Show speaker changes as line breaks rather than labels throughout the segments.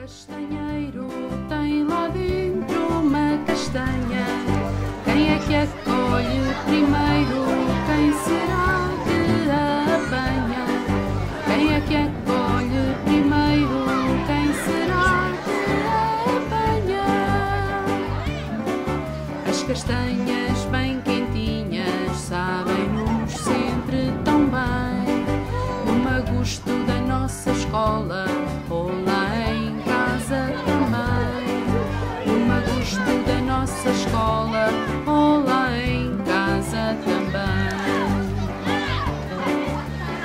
castanheiro tem lá dentro uma castanha. Quem é que a colhe primeiro? Quem será que a apanha? Quem é que a colhe primeiro? Quem será que a apanha? As castanhas bem quentinhas sabem-nos sempre tão bem. No magusto da nossa escola ou lá em casa também. No magusto da nossa escola ou lá em casa também.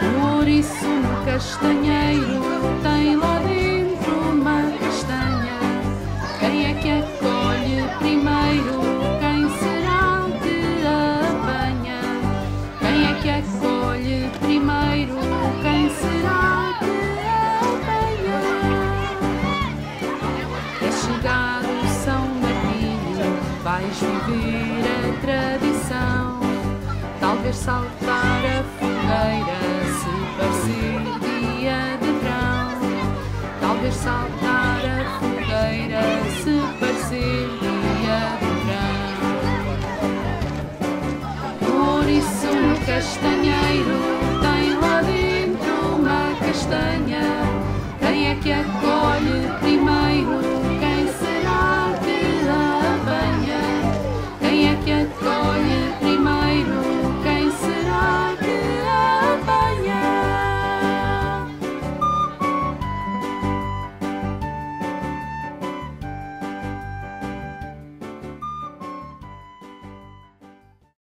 O ouriço no castanheiro tem lá dentro uma castanha. Quem é que a colhe primeiro? Quem será que a apanha? Quem é que a colhe primeiro? Quem será que a apanha? É chegado São Martinho, vais viver a tradição. Talvez saltar a fogueira se parecer dia de verão. Talvez saltar